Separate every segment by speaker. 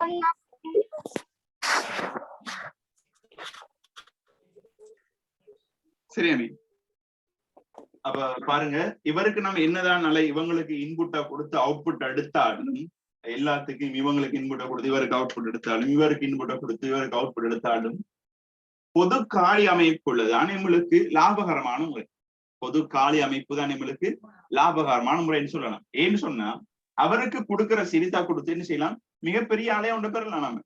Speaker 1: சரி அமி. அப்ப பாருங்க, இவருக்கு நம்ம என்னதான் நல்ல இவங்களுக்கு இன்புட்டா கொடுத்து அவுட்புட் எடுத்தாலும் எல்லாத்துக்கும் இவங்களுக்கு இன்புட்டை கொடுத்து இவருக்கு அவுட்புட் எடுத்தாலும் இவருக்கு இன்புட்டை கொடுத்து இவருக்கு அவுட்புட் எடுத்தாலும் பொது காலி அமைப்புள்ளதான் நம்மளுக்கு லாபகரமான முறை. பொது காலி அமைப்பு தான் நம்மளுக்கு லாபகரமான முறைன்னு சொல்லலாம். ஏன்னு சொன்னா அவருக்கு கொடுக்கிற சிறிதா கொடுத்து என்ன செய்யலாம், மிகப்பெரிய ஆலையா ஒன்று பெறலாம். நாம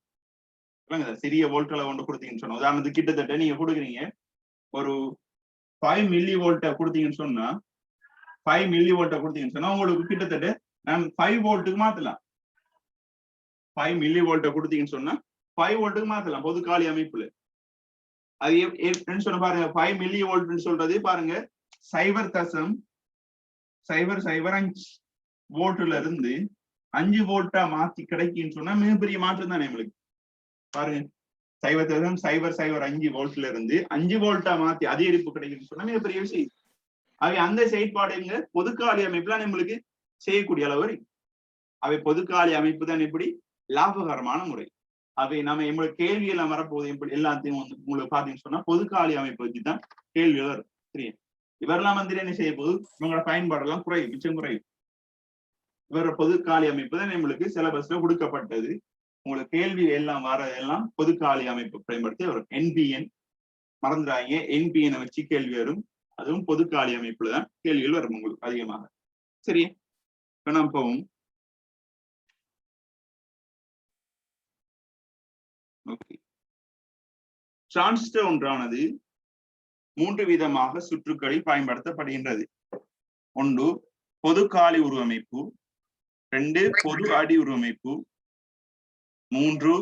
Speaker 1: சிறிய வோல்ட்களை ஒன்று கொடுத்தீங்கன்னு சொன்னா, உதாரணத்துக்கு கிட்டத்தட்ட நீங்க கொடுக்குறீங்க ஒரு 5 மில்லி வோல்ட்டை கொடுத்தீங்கன்னு சொன்னா 5 மில்லி வோல்ட்டை கொடுத்தீங்கன்னு சொன்னா உங்களுக்கு கிட்டத்தட்ட நான் 5 வோல்ட்டுக்கு மாத்தலாம். 5 மில்லி வோல்ட்டை கொடுத்தீங்கன்னு சொன்னா 5 வோல்ட்டுக்கு மாத்தலாம் பொது காலி அமைப்புல. அது என்ன சொன்ன பாருங்க, 5 மில்லி வோல்ட்னு சொல்றது பாருங்க 0.005 வோல்ட்ல இருந்து 5 வோல்ட்டா மாத்தி கிடைக்குன்னு சொன்னா மிகப்பெரிய மாற்றம் தானே நம்மளுக்கு. பாருங்க 0.005 வோல்ட்ல இருந்து 5 வோல்ட்டா மாத்தி அதிகரிப்பு கிடைக்குன்னு சொன்னா மிகப்பெரிய விஷயம். அவை அந்த செயற்பாடுங்க பொதுக்காலி அமைப்புலாம் நம்மளுக்கு செய்யக்கூடிய அளவு அவை பொதுக்காலி அமைப்பு தான் எப்படி லாபகரமான முறை. அவை நம்ம நம்மளுக்கு கேள்வி எல்லாம் வரப்போகுது எப்படி எல்லாத்தையும் வந்து உங்களுக்கு பாத்தீங்கன்னு சொன்னா பொதுக்காலி அமைப்பை வச்சுதான் கேள்விகள் வரும். சரியா, இவரெல்லாம் வந்து என்ன செய்ய போது இவங்களோட பயன்பாடெல்லாம் குறையும், மிச்சம் குறையும். இவர பொதுக்காலி அமைப்பு தான் நம்மளுக்கு சிலபஸ்ல கொடுக்கப்பட்டது. உங்களுக்கு கேள்வி எல்லாம் வரதெல்லாம் பொதுக்காலி அமைப்பு பயன்படுத்தி வரும். என்பிஎன் மறந்துடாங்க, என்பிஎன் வச்சு கேள்வி வரும். அதுவும் பொதுக்காலி அமைப்புலதான் கேள்விகள் வரும் உங்களுக்கு அதிகமாக. சரி, இப்ப நாம் போவோம். டிரான்சிஸ்டர் ஒன்றானது 3 விதமாக சுற்றுகளில் பயன்படுத்தப்படுகின்றது. 1 பொது காலி உருவமைப்பு, 2 பொது அடி உருவமைப்பு, 3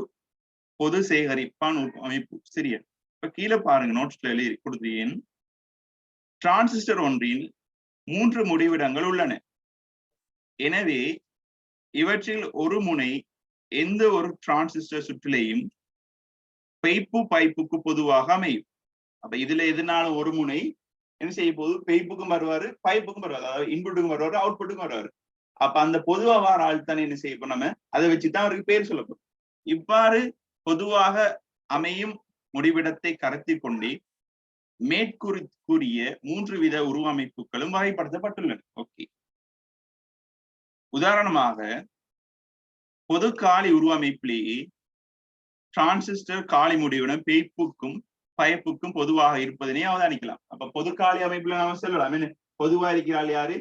Speaker 1: பொது சேகரிப்பான் அமைப்பு. சரியா, இப்ப கீழே பாருங்க, நோட்ஸ்ல எழுதி கொடுத்தேன். டிரான்சிஸ்டர் ஒன்றில் 3 முடிவிடங்கள் உள்ளன. எனவே இவற்றில் ஒரு முனை எந்த ஒரு டிரான்சிஸ்டர் சுற்றிலையும் பைப்புக்கு பொதுவாக அமையும். அப்ப இதுல எதுனாலும் ஒரு முனை என்ன செய்ய போது பைப்புக்கும் வருவாரு, பைப்புக்கும் வருவாரு, அதாவது இன்புட்டுக்கும் வருவாரு, அவுட்புட்டுக்கும் வருவாரு. அப்ப அந்த பொதுவா வார ஆள் தானே என்ன செய்ய நம்ம அதை வச்சுதான் அவருக்கு பேர் சொல்லப்படும். இவ்வாறு பொதுவாக அமையும் முடிவிடத்தை கருத்தில் கொண்டே மேற்கூறிய 3 வித உருவமைப்புகளும் வகைப்படுத்தப்பட்டுள்ளன. ஓகே, உதாரணமாக பொது காலி உருவமைப்பிலேயே டிரான்சிஸ்டர் காலி முடிவிடம் பைப்புக்கும் பைப்புக்கும் பொதுவாக இருப்பதனை அவதானிக்கலாம். அப்ப பொது காலி அமைப்புல நாம சொல்லலாம், என்ன பொதுவா இருக்கிறாள் யாரு,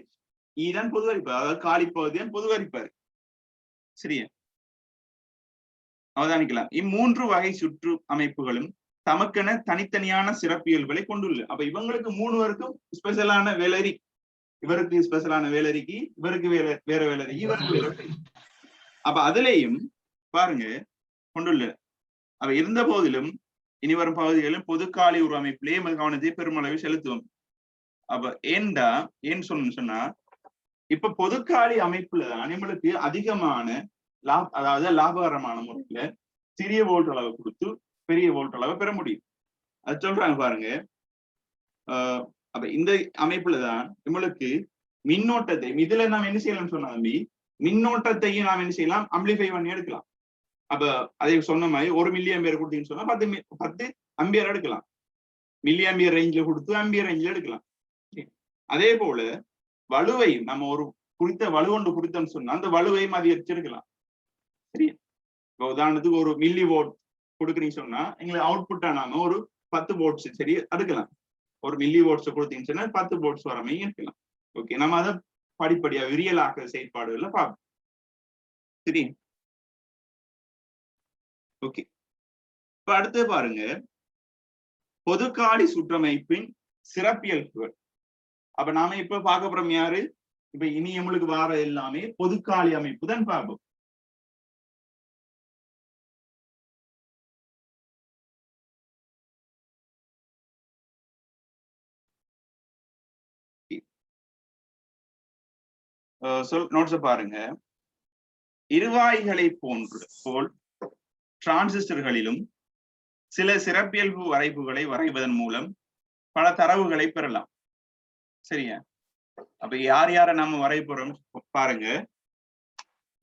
Speaker 1: ஈதான் பொதுவா இருப்பார், அதாவது காலி பகுதியான் பொதுவா இருப்பாரு. சரியா, அவதானிக்கலாம். இம்மூன்று வகை சுற்று அமைப்புகளும் தமக்கென தனித்தனியான சிறப்பியல்களை கொண்டுள்ள. அப்ப இவங்களுக்கு 3 பேருக்கும் ஸ்பெஷலான வேலரி, இவருக்கு ஸ்பெஷலான வேலரிக்கு, இவருக்கு வேற வேலரிக்கு, இவருக்கு வேற. அப்ப அதுலேயும் பாருங்க கொண்டுள்ள. அவ இருந்த போதிலும் இனி வரும் பகுதிகளிலும் பொதுக்காலி உருவமைப்பிலே கவனத்தை பெருமளவு செலுத்துவோம். அப்ப ஏன்னு சொன்னா இப்ப பொதுக்காலி அமைப்புலதான் நம்மளுக்கு அதிகமான அதாவது லாபகரமான முறையில சிறிய வோல்ட் அளவு கொடுத்து பெரிய வோல்ட் அளவை பெற முடியும். அது சொல்றாங்க பாருங்க. அப்ப இந்த அமைப்புலதான் நம்மளுக்கு மின்னோட்டத்தை இதுல நாம் என்ன செய்யலாம்னு சொன்னா மின்னோட்டத்தையும் நாம் என்ன செய்யலாம், அம்பிளிஃபை பண்ணி எடுக்கலாம். அப்ப அதை சொன்ன மாதிரி 1 மில்லி ஆம்பியர் கொடுத்தீங்கன்னு சொன்னா 10 ஆம்பியர் எடுக்கலாம். மில்லி ஆம்பியர் ரேஞ்சில கொடுத்து ஆம்பியர் ரேஞ்சில எடுக்கலாம். அதே போல வலுவையும் நம்ம ஒரு குறித்த வலு ஒன்று குறித்தோம்னு சொன்னா அந்த வலுவையும் அதிகரிச்சு எடுக்கலாம். சரி, இப்போ உதாரணத்துக்கு 1 மில்லி வோல்ட் கொடுக்குறீங்க சொன்னா எங்களுக்கு அவுட்புட்டா நாம ஒரு 10 வோல்ட்ஸ் சரி எடுக்கலாம். 1 மில்லி வோல்ட்ஸ் கொடுத்தீங்கன்னு சொன்னா 10 வோல்ட்ஸ் வரமே எடுக்கலாம். ஓகே, நம்ம அதை படிப்படியா விரியலாக்க செயற்பாடுகள்ல பார்ப்போம். சரி, ஓகே. இப்ப அடுத்து பாருங்க பொதுக்காலி சுற்றமைப்பின் சிறப்பியல்புகள். அப்ப நாம இப்ப பார்க்க போறோம் யாரு, இப்ப இனி நம்மளுக்கு வார எல்லாமே பொதுக்காலி அமைப்பு தான் பார்ப்போம். நோட்ஸ பாருங்க. இருவாய்களை போல் டிரான்சிஸ்டர்களிலும் சில சிறப்பியல்பு வரைவுகளை வரைவதன் மூலம் பல தரவுகளை பெறலாம். சரியா, அப்ப யார நம்ம வரைய போறோம் பாருங்க.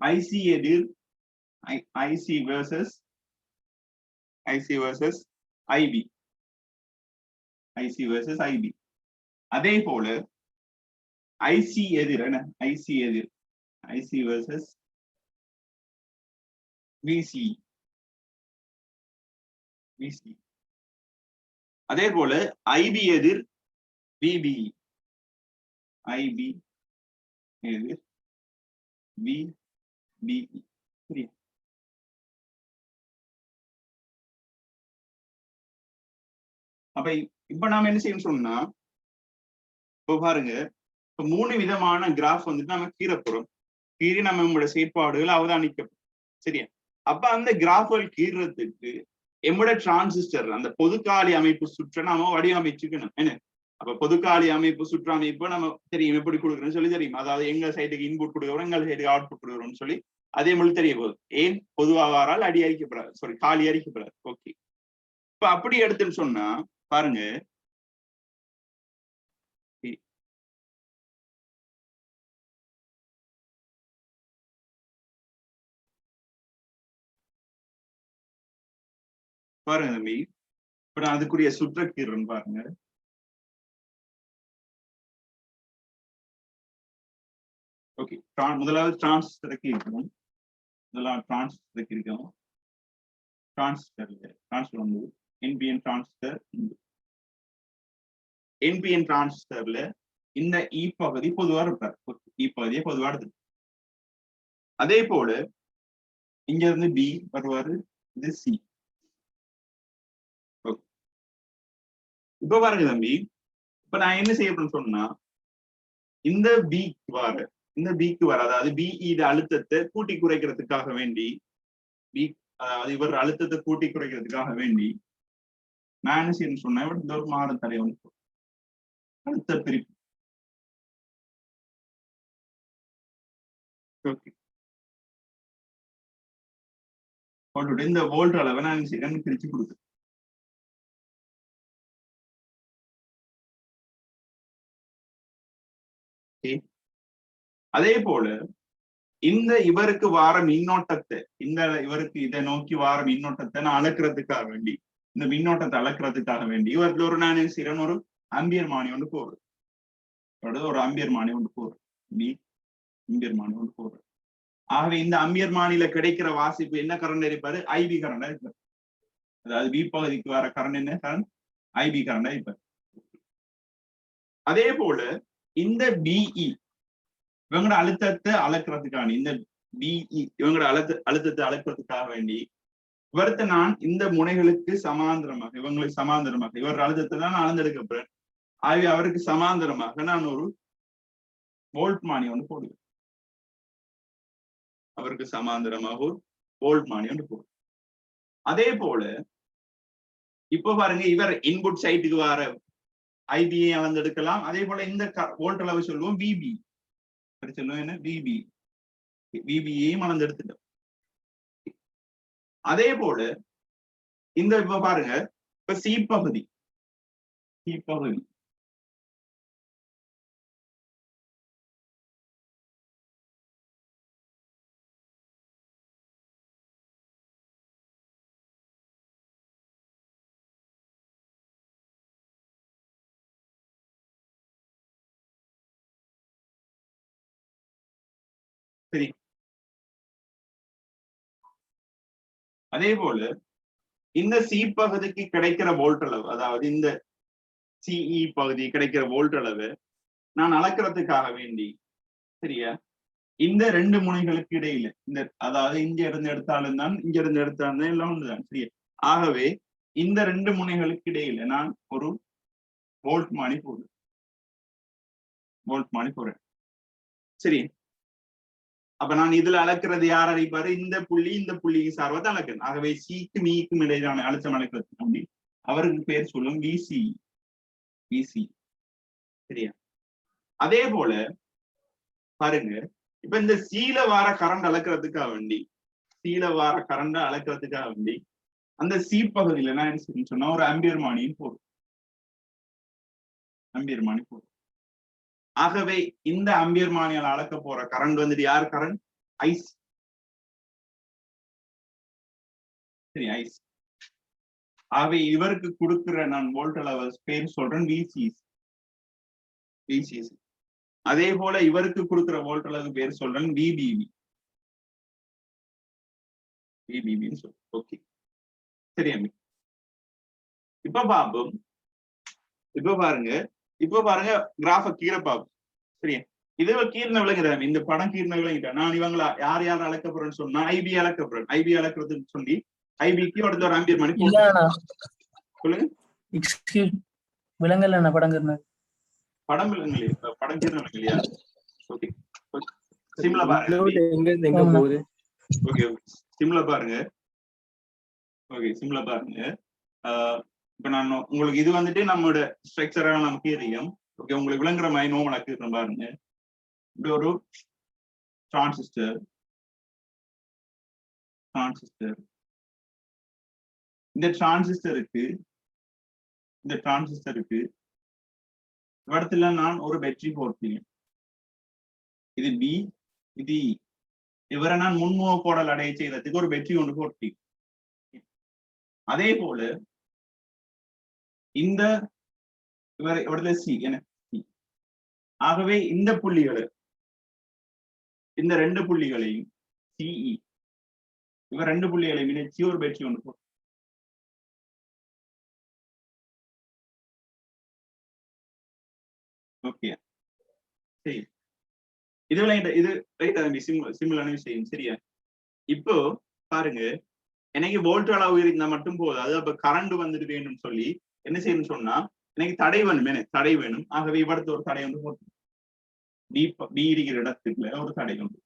Speaker 1: ஐசி எதிர் IC versus IP, IC versus IP. அதே போல ஐசி எதிர் என்ன, ஐசி எதிர், ஐசி versus விசி, விசி. அதே போல ஐபி எதிர் விபி, ஐபி எதிர் விபிஇ. சரியா? அப்ப இப்ப நாம என்ன செய்யணும் சொன்னா, இப்ப பாருங்க, இப்ப 3 விதமான கிராஃப் வந்துட்டு நம்ம கீற போறோம். கீறி நம்ம நம்மளுடைய செயற்பாடுகள் அவதானிக்க. சரியா? அப்ப அந்த கிராஃப்கள் கீறதுக்கு எம்மோட டிரான்சிஸ்டர் அந்த பொதுக்காலி அமைப்பு சுற்ற நாம வடிவமைச்சுக்கணும். என்ன, அப்ப பொதுக்காலி அமைப்பு சுற்று அமைப்பு நம்ம தெரியும் எப்படி கொடுக்குறோம்னு சொல்லி தெரியும். அதாவது எங்க சைடுக்கு இன்புட் கொடுக்குறோம், எங்க சைடுக்கு அவுட்புட் கொடுக்குறோம்னு சொல்லி அதே மொழி தெரிய போகுது. ஏன் பொதுவாக அடி அரிக்கப்படாது, சாரி காலி அரிக்கப்படாது. ஓகே, இப்ப அப்படி எடுத்துன்னு சொன்னா பாருங்க, பாருங்க தம்பி, இப்ப நான் அதுக்குரிய சுற்றக்கீரன் பாருங்க. ஓகே, முதலாவது டிரான்சிஸ்டருக்கு இருக்கணும். முதலாவது டிரான்சிஸ்டருக்கு இருக்கணும். டிரான்சிஸ்டர் வந்து என்பிஎன் டிரான்சிஸ்டர். என்பிஎன் டிரான்சிஸ்டர்ல இந்த இ பகுதி பொதுவா இருப்பார், இ பகுதியை பொதுவா எடுத்து. அதே போல இங்க இருந்து பி வருவாரு, இது சி. இப்ப பாருங்க தம்பி, இப்ப நான் என்ன செய்யணும்னு சொன்னா, இந்த பிக்கு வர அதாவது பிஇ அழுத்தத்தை கூட்டி குறைக்கிறதுக்காக வேண்டி, பி அதாவது இவர் அழுத்தத்தை கூட்டி குறைக்கிறதுக்காக வேண்டி நான் என்ன செய்யணும்னு சொன்னேன், இந்த ஒரு மாறும் தடை வந்து அழுத்த பிரிப்பு. இந்த வோல்ட் அளவை நான் பிரிச்சு கொடுத்தேன். அதே போல இந்த இவருக்கு வார மின்னோட்டத்தை, இந்த இவருக்கு இதை நோக்கி வார மின்னோட்டத்தை நான் அளக்கிறதுக்காக வேண்டி, இந்த மின்னோட்டத்தை அளக்கிறதுக்காக வேண்டி இவருக்கு ஒரு நான் சிறன் ஒரு ஆம்பியர் மானி ஒன்று போடுறது, ஒரு ஆம்பியர் மானி ஒன்று போடுறது, ஆம்பியர் மானி ஒன்று போடுறது. ஆகவே இந்த ஆம்பியர் மானில கிடைக்கிற வாசிப்பு என்ன கரண்ட் இருப்பாரு, ஐபி கரண்டா இருப்பாரு. அதாவது பி பகுதிக்கு வர கரண்ட் என்ன கரண்ட், ஐபி கரண்டா இருப்பாரு. அதே போல இந்த பிஇ இவங்களோட அழுத்தத்தை அளக்கிறதுக்கான, இந்த பிஇ இவங்களோட அழுத்தத்தை அளக்கிறதுக்காக வேண்டி இவர்த்த நான் இந்த முனைகளுக்கு சமாந்தரமாக, இவங்களுக்கு சமாந்தரமாக இவர் அழுத்தத்தை தான் நான் அளந்தெடுக்கப்படுறேன். ஆகவே அவருக்கு சமாந்தரமாக நான் ஒரு வோல்ட் மானி ஒன்று போடுவேன். அவருக்கு சமாந்தரமாக ஒரு வோல்ட் மானி ஒன்று போடுவேன். அதே போல இப்ப பாருங்க, இவர் இன்புட் சைட்டுக்கு வர ஐபியை அளந்தெடுக்கலாம். அதே போல இந்த வோல்ட் அளவு சொல்லுவோம் விபி, சொல்லுவோம் என்ன விபி, விபியையும் அளந்தெடுத்துட்டோம். அதே போல இந்த இப்ப பாருங்க, இப்ப சி பகுதி சரி. அதே போல இந்த சி பகுதிக்கு கிடைக்கிற வோல்ட் அளவு, அதாவது இந்த சிஇ பகுதி கிடைக்கிற வோல்ட் அளவு நான் அளக்கிறதுக்காக வேண்டி, சரியா, இந்த 2 முனைகளுக்கு இடையில இந்த, அதாவது இங்க இருந்து எடுத்தாலும் தான் இங்க இருந்து எடுத்தாலும் எல்லாம் ஒன்றுதான், சரியா. ஆகவே இந்த 2 முனைகளுக்கு இடையில நான் ஒரு வோல்ட் மானி போடுறேன், சரி. அப்ப நான் இதுல அளக்கிறது யார் அழைப்பாரு, இந்த புள்ளிக்கு சார்பா தான் அளக்கிறேன். ஆகவே சிக்கும் மீக்கும் இடையிலான அழுத்தம் அளக்கிறதுக்கு அப்படி அவருக்கு பேர் சொல்லும் விசி, சரியா. அதே போல பாருங்க, இப்ப இந்த சீல வார கரண்ட் அளக்கிறதுக்காக வேண்டி அந்த சி பகுதியில நான் என்ன சொன்னா ஒரு ஆம்பியர் மானியும் போடும். ஆகவே இந்த ஆம்பியர் மானியால் அளக்க போற கரண்ட் வந்துட்டு யார் கரண்ட், ஐசி. சரி ஐஸ். ஆகவே இவருக்கு கொடுக்கிற நான் வோல்ட் அளவு பேர் சொல்றேன் விசிசி. அதே போல இவருக்கு கொடுக்கிற வோல்ட் அளவு பேர் சொல்றேன் விபிபி. ஓகே சரியா? இப்ப பாப்போம். இப்ப பாருங்க கிராஃப கீரை பாப்போம். சரியா? இது கீர்ன விளங்குறாங்க. இந்த படம் கீர்ன விளங்கிட்டா நான் இவங்களா யார் அழைக்க போறேன்னு சொன்னா ஐபி அழைக்க போறேன். ஐபி அழைக்கிறதுன்னு சொல்லி ஐபிக்கு அடுத்த ஒரு ஆம்பியர் மணி சொல்லுங்க.
Speaker 2: விலங்கல் படம்
Speaker 1: படம் விலங்கலையா? படம் கீர்ன விலங்கலையா? ஓகே சிம்ல பாருங்க. ஓகே சிம்ல பாருங்க. ஓகே சிம்ல பாருங்க. இப்ப நான் உங்களுக்கு இது வந்துட்டு நம்மளோட ஸ்ட்ரக்சரா நமக்கு தெரியும். ஓகே உங்களுக்கு விளங்குற மாதிரி நோமலாக்கு பாருங்க. இப்படி ஒரு டிரான்சிஸ்டர் இந்த டிரான்சிஸ்டருக்கு இடத்துல நான் ஒரு பேட்டரி போட்டேன். இது பி, இது இவரை நான் முன்முக கோடல் அடைய செய்யறதுக்கு ஒரு பேட்டரி ஒன்று போட்டேன். அதே போல இந்த இடத்துல சி என. ஆகவே இந்த புள்ளிகளை இந்த ரெண்டு புள்ளிகளையும் சிஇ இவர் ரெண்டு புள்ளிகளையும் இணைச்சி ஒரு பேட்டரி ஒன்று போட்டு ஓகே சரி. இது சிம்பிளான விஷயம். சரியா? இப்போ பாருங்க எனக்கு வோல்ட் அளவு இருந்தா மட்டும் போதும். அது அப்ப கரண்ட் வந்துட்டு வேணும்னு சொல்லி என்ன செய்யணும்னு சொன்னா எனக்கு தடை வேணும். ஆகவே இவடத்து ஒரு தடை வந்து போட்டு பி இருக்கிற இடத்துக்குள்ள ஒரு தடை உண்டு.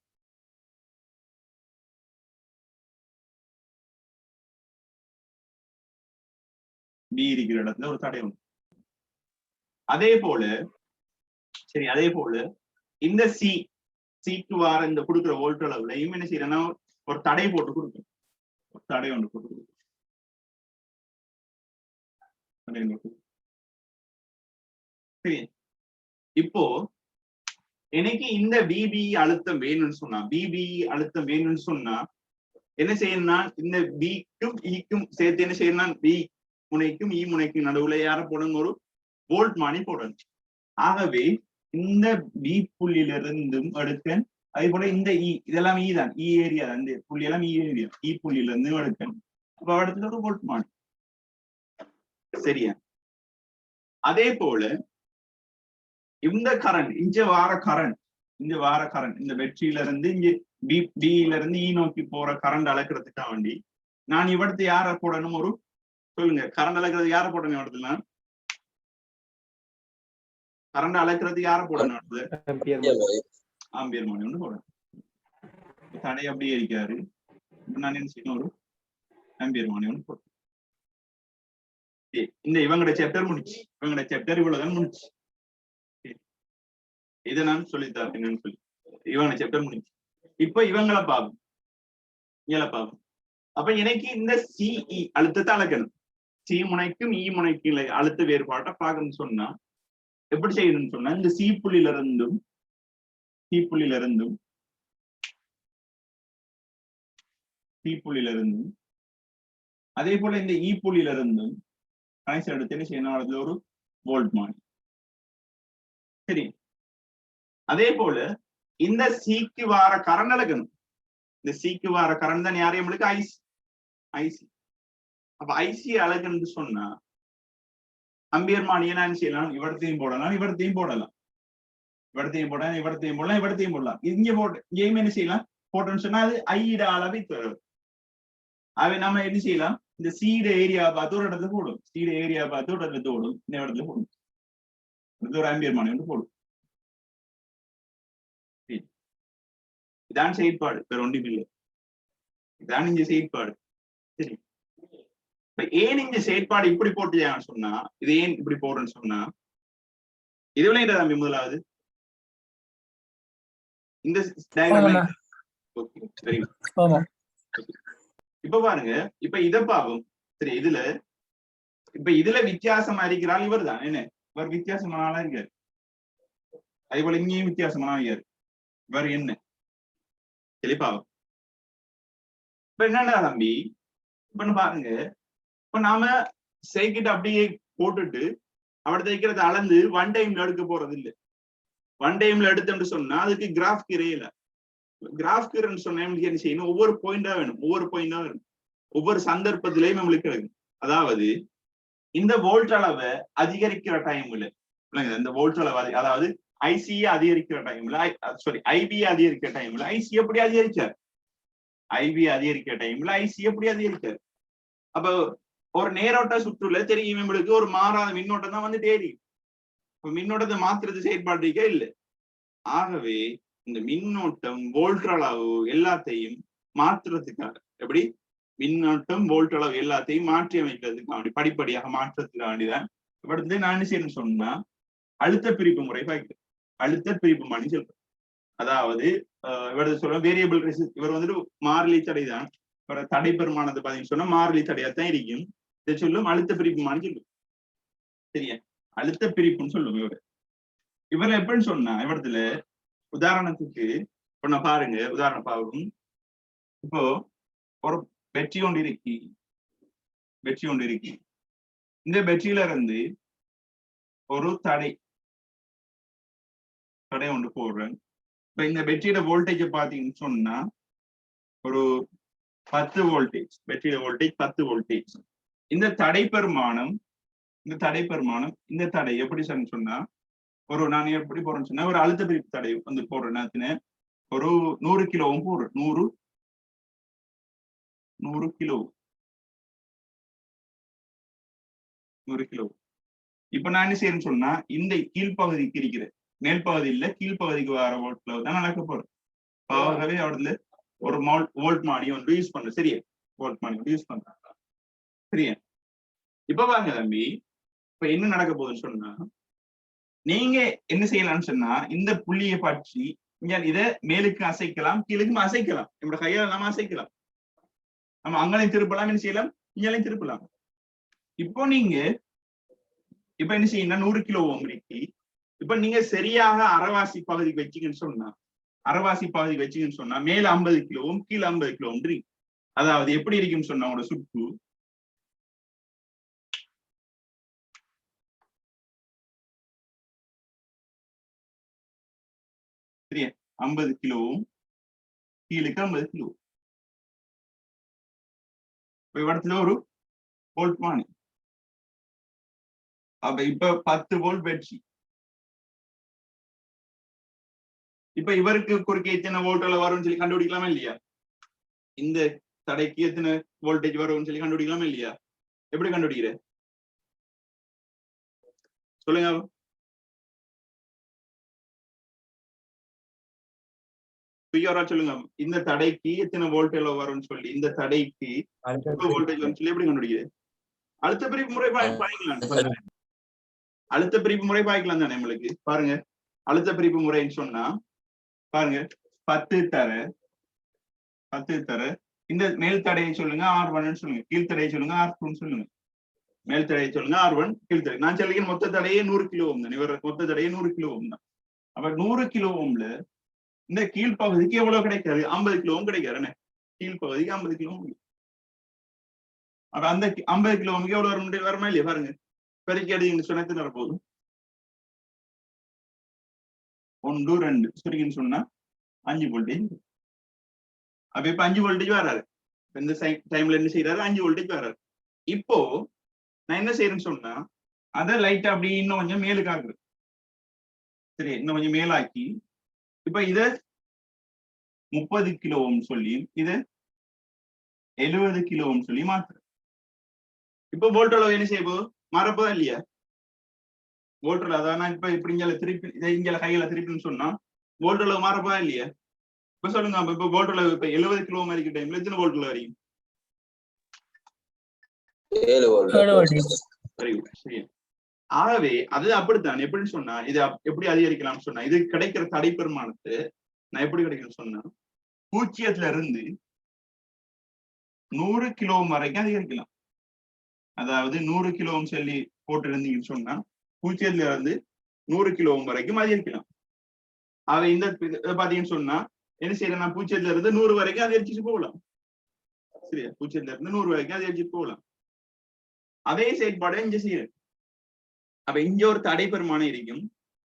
Speaker 1: பி இருக்கிற இடத்துல ஒரு தடை உண்டு. அதே போல இந்த சிக்கு வார இந்த கொடுக்குற வோல்ட் அளவுலையும் என்ன செய்யறேன்னா ஒரு தடை போட்டு கொடுக்கும். ஒரு தடை ஒன்று போட்டு கொடுக்கும். சரி இப்போ எனக்கு இந்த பிபி அழுத்தம் வேணும்னு சொன்னா என்ன செய்யணும்னா இந்த பிக்கும் ஈக்கும் சேர்த்து என்ன செய்யணும் பி முனைக்கும் இ முனைக்கும் நடுவுல யார போடணும் ஒரு வோல்ட் மானி போடணும். ஆகவே இந்த பி புள்ளியிலிருந்தும் எடுக்க அதே போல இந்த இ இதெல்லாம் இ தான் இ ஏரியா தான். இந்த புள்ளி எல்லாம் இ ஏரியா இ புள்ளியில இருந்து எடுக்கணும். அப்ப இடத்துல ஒரு வோல்ட் மானி. சரியா? அதே போல இந்த கரண்ட் இங்க வார கரண்ட் இந்த பேட்டரியில இருந்து இங்க பில இருந்து இ நோக்கி போற கரண்ட் அளக்கிறதுக்காக வேண்டி நான் இவடத்து யார போடணும் ஒரு சொல்லுங்க. கரண்ட் அளக்கிறது யார போடணும்? இடத்துல கரண்ட் அளக்கிறது யார போடணும்? ஆம்பியர் மானி ஒன்று போடணும். தடை அப்படியே இருக்காரு. நான் என்ன செய்யணும் ஒரு ஆம்பியர் மானி ஒன்று போடணும். இந்த இவங்களோட சாப்டர் முடிச்சு. இவ்வளவுதான் முடிச்சு. இதை நான் சொல்லித்தரேன் என்னன்னு சொல்லி இவங்க சாப்டர் முடிச்சு. இப்ப இவங்களை பாப்போம். அப்ப எனக்கு இந்த சிஇ அழுத்தத்தை அளக்கணும். சி முனைக்கும் இ முனைக்கும் அழுத்த வேறுபாட்டை பார்க்கணும்னு சொன்னா எப்படி செய்யணும்னு சொன்னா இந்த சி புள்ளியில இருந்தும் அதே போல இந்த இ புள்ளியில இருந்தும் கனெக்ஷன் எடுத்து என்ன செய்யணும்? அதுல ஒரு வோல்ட் மானி. சரி. அதே போல இந்த சிக்கு வார கரண்ட் அளக்கணும். இந்த சிக்கு வார கரண்ட் தான் யாரையும் நம்மளுக்கு ஐசி. அப்ப ஐசி அளக்குன்னு சொன்னா அம்பியர் மானி என்ன செய்யலாம்? இவடத்தையும் போடலாம். இங்க இங்கேயும் என்ன செய்யலாம்? போட்டோன்னு சொன்னா அது ஐட அளவை தரும். அவை நம்ம என்ன செய்யலாம்? இந்த சீட ஏரியா பார்த்து ஒரு இடத்துல போடும். இந்த இடத்துல போடும். ஒரு ஆம்பியர் மானி வந்து போடும். இதான் செயற்பாடு. வேற ஒன்றும் இல்லை. இதான் இங்க செயற்பாடு. சரி. இப்ப ஏன் இங்க செயற்பாடு இப்படி போட்டுயான்னு சொன்னா இது ஏன் இப்படி போடுறேன்னு சொன்னா இது விளையாட தம்பி முதலாவது இந்த இப்ப பாருங்க. இப்ப இத பாவம். சரி. இதுல வித்தியாசமா இருக்கிறாள் இவர் தான். என்ன இவர் வித்தியாசமான இருக்காரு. அதே போல இங்கேயும் வித்தியாசமான இருக்காரு. இவர் என்ன தெளிப்பாகும். இப்ப என்னடா தம்பி இப்ப பாருங்க, இப்ப நாம சைக்கிட்ட அப்படியே போட்டுட்டு அவட தைக்கிறத அளந்து ஒன் டைம்ல எடுக்க போறது இல்லை. ஒன் டைம்ல எடுத்துன்னு சொன்னா அதுக்கு கிராஃப் கிரையில கிராஃப் கிரன்னு சொன்னா என்ன செய்யணும், ஒவ்வொரு பாயிண்டா வேணும், ஒவ்வொரு பாயிண்டா வேணும், ஒவ்வொரு சந்தர்ப்பத்திலையும் நம்மளுக்கு கிடைக்கும். அதாவது இந்த வோல்ட் அளவை அதிகரிக்கிற டைம்ல இந்த வோல்ட் அளவு, அதாவது ஐசியை அதிகரிக்கிற டைம்ல, சாரி ஐபி அதிகரிக்கிற டைம்ல ஐசி எப்படி அதிகரிச்சார், ஐபி அதிகரிக்கிற டைம்ல ஐசி எப்படி அதிகரிச்சார். அப்ப ஒரு நேரோட்ட சுற்றுல தெரியும் நம்மளுக்கு ஒரு மாறாத மின்னோட்டம் தான் வந்து தேடி, மின்னோட்டத்தை மாத்துறது செயற்பாடுக்கே இல்லை. ஆகவே இந்த மின்னோட்டம் வோல்ட் அளவு எல்லாத்தையும் மாற்றுறதுக்காக, எப்படி மின்னோட்டம் வோல்ட் அளவு எல்லாத்தையும் மாற்றி அமைக்கிறதுக்காக படிப்படியாக மாற்றத்துக்காக வேண்டிதான் அடுத்து நான் என்ன செய்யணும்னு சொன்னா அழுத்த பிரிப்பு முறை பார்க்கிறேன். அழுத்த பிரிப்பு மணி சொல்றேன். அதாவது இவர் சொல்ற வேரியபிள் ரெசிஸ்ட், இவர் வந்துட்டு மாறிலி தடை தான், இவர தடை பெருமானது பாத்தீங்கன்னு சொன்னா மாறிலி தடையாத்தான் இருக்கும். இதை சொல்லும் அழுத்த பிரிப்பு மணி சொல்லும். சரியா, அழுத்த பிரிப்புன்னு சொல்லுவோம். இவர் எப்படின்னு சொன்னா இவரத்துல உதாரணத்துக்கு இப்ப நான் பாருங்க, உதாரணம் பாருங்க. இப்போ ஒரு பெட்ரி ஒன்று இருக்கு, பெட்ரி ஒன்று இருக்கு. இந்த பெட்ரியில இருந்து ஒரு தடை ஒன்று போடுறேன். இப்ப இந்த பெட்ரியோட வோல்டேஜ் பாத்தீங்கன்னு சொன்னா ஒரு 10 வோல்டேஜ், பெட்ரியோட வோல்டேஜ் 10 வோல்டேஜ். இந்த தடை பெருமானம், இந்த தடை எப்படி சொன்னா ஒரு நான் எப்படி போறேன்னு சொன்னா ஒரு அழுத்த பிரிப்பு தடை வந்து போடுறேன். ஒரு 100 கிலோவும் போடுறேன், 100 கிலோ. இப்ப நான் என்ன செய்யறேன்னு சொன்னா இந்த கீழ்ப்பகுதிக்கு இருக்கிற மேல் பகுதி இல்ல கீழ்ப்பகுதிக்கு வர வோல்ட்ல தான் நடக்க போறேன். ஆகவே அவர்ல ஒரு வோல்ட் மாடி ஒன்று யூஸ் பண்றேன். சரியா, வோல்ட் மாடி ஒன்று யூஸ் பண்றேன். சரியா, இப்ப வாங்க தம்பி, இப்ப என்ன நடக்க போகுதுன்னு சொன்னா நீங்க என்ன செய்யலாம்னு சொன்னா இந்த புள்ளியை பற்றி இதை மேலுக்கு அசைக்கலாம், கீழுக்கும் அசைக்கலாம், நம்மளோட கையால நாம அசைக்கலாம், நம்ம அங்களையும் திருப்பலாம், என்ன செய்யலாம் இங்களையும் திருப்பலாம். இப்போ நீங்க இப்ப என்ன செய்யணும், 100 கிலோ ஓம் இருக்கு. இப்ப நீங்க சரியாக அரைவாசி பகுதிக்கு வச்சீங்கன்னு சொன்னா மேல 50 கிலோவும் கீழே 50 கிலோவும் இருக்கு. அதாவது எப்படி இருக்குன்னு சொன்னா உங்களோட சுற்று சரியா 50 கிலோவும் கீழுக்கு 50 கிலோ. இடத்துல ஒரு வோல்ட் மானி. அப்ப இப்ப 10 வோல்ட் பேட்டரி. இப்ப இவருக்கு குறுக்கே எத்தனை வோல்ட்ல வரும்னு சொல்லி கண்டுபிடிக்கலாமா இல்லையா, இந்த தடைக்கு எத்தனை வோல்டேஜ் வரும்னு சொல்லி கண்டுபிடிக்கலாமா இல்லையா. எப்படி கண்டுபிடிக்கிற சொல்லுங்க, சொல்லுங்க. இந்த தடைக்கு எத்தனை வோல்டேஜ் வரும்னு சொல்லி, இந்த தடைக்கு வோல்டேஜ் வரும்னு சொல்லி எப்படி கண்டுபிடிக்கிறது. அழுத்த பிரிப்பு முறை பாய்க்கலாம், அழுத்த பிரிப்பு முறை பாய்க்கலாம் தானே நம்மளுக்கு. பாருங்க, அழுத்த பிரிப்பு முறைன்னு சொன்னா பாருங்க 10 தர இந்த மேல் தடையை சொல்லுங்க R1 சொல்லுங்க, கீழ்த்தடையை சொல்லுங்க R2 சொல்லுங்க. மேல் தடையை சொல்லுங்க R1, கீழ்த்தடை நான் சொல்லிக்கிறேன் மொத்த தடையே 100 கிலோ ஓம் தான். இவர் மொத்த தடையே 100 கிலோ ஓம் தான். அப்ப 100 கிலோ ஓம்ல இந்த கீழ்ப்பகுதிக்கு எவ்வளவு கிடைக்காது, 50 கிலோ ஓம் கிடைக்காது. கீழ்ப்பகுதிக்கு 50 கிலோ ஓம். அப்ப அந்த 50 கிலோ ஓமுக்கு எவ்வளவு வருமா இல்லையா பாருங்க. பெருக்கி அடிங்க சொன்னா எத்தனை வரப்போகுது, 1 2 சுருக்கின்னு சொன்னா 5 வோல்டேஜ். அப்ப இப்ப 5 வோல்டேஜ் வராது. இந்த டைம்ல என்ன செய்யறாரு, 5 வோல்டேஜ் வராது. இப்போ நான் என்ன செய்யறேன்னு சொன்னா அதை லைட்டா அப்படி இன்னும் கொஞ்சம் மேலுக்கு ஆகுது. சரி, இன்னும் கொஞ்சம் மேலாக்கி இப்ப இத 30 கிலோ ஓம் சொல்லி இத 70 கிலோ ஓம் சொல்லி மாத்துறேன். இப்ப வோல்ட் அளவு என்ன செய்ய போகுது, மாறப்போதா இல்லையா. வோல்ட் அளவு அதான் இப்ப இப்படி இங்க திருப்பி இங்க கையில திருப்பின்னு சொன்னா வோல்ட் அளவு மாறப்போதா இல்லையா. இப்ப சொல்லுங்க, இப்ப வோல்ட் அளவு இப்ப 70 கிலோ ஓம் இருக்க டைம்ல எத்தனை வோல்ட்ல வரையும்,
Speaker 2: 7 வோல்ட்.
Speaker 1: சரி, ஆகவே அது அப்படித்தான். எப்படின்னு சொன்னா இது எப்படி அதிகரிக்கலாம்னு சொன்னா இது கிடைக்கிற தடை பெருமானத்தை நான் எப்படி கிடைக்கும்னு சொன்னா 0 இருந்து 100 கிலோ வரைக்கும் அதிகரிக்கலாம். அதாவது 100 கிலோ சொல்லி போட்டு இருந்தீங்கன்னு சொன்னா 0 இருந்து 100 கிலோ வரைக்கும் அதிகரிக்கலாம். ஆக இந்த பாத்தீங்கன்னு சொன்னா என்ன செய்யறேன், 0 இருந்து 100 வரைக்கும் அதிகரிச்சு போகலாம். சரியா? 0ல இருந்து 100 வரைக்கும் அதை வச்சுட்டு போகலாம். அதே செயற்பாடை இங்க செய்யறேன். அப்ப இங்க ஒரு தடை பெருமானம் இருக்கும்,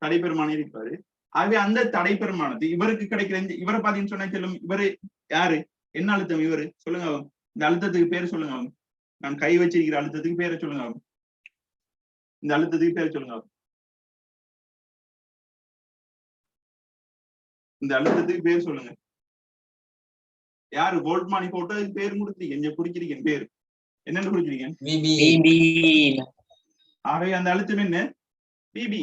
Speaker 1: தடை பெருமானம் இருப்பாரு. ஆகவே அந்த தடை பெருமானத்து இவருக்கு கிடைக்கிற இவரை பாத்தீங்கன்னு சொன்னா சொல்லும், இவரு யாரு, என்ன அழுத்தம் இவரு சொல்லுங்க. இந்த அழுத்தத்துக்கு பேர் சொல்லுங்க. நான் கை வச்சிருக்கிற அழுத்தத்துக்கு பேரை சொல்லுங்க. இந்த அழுத்தத்துக்கு பேர் சொல்லுங்க. இந்த அழுத்தத்துக்கு பேர் சொல்லுங்க. யாரு வோல்ட் மானி போட்டு அதுக்கு பேர் கொடுத்துருக்கீங்க, இங்க குறிக்கிறீங்க பேர் என்னன்னு குறிக்கிறீங்க. ஆகவே அந்த அழுத்தம் என்ன, பிபி.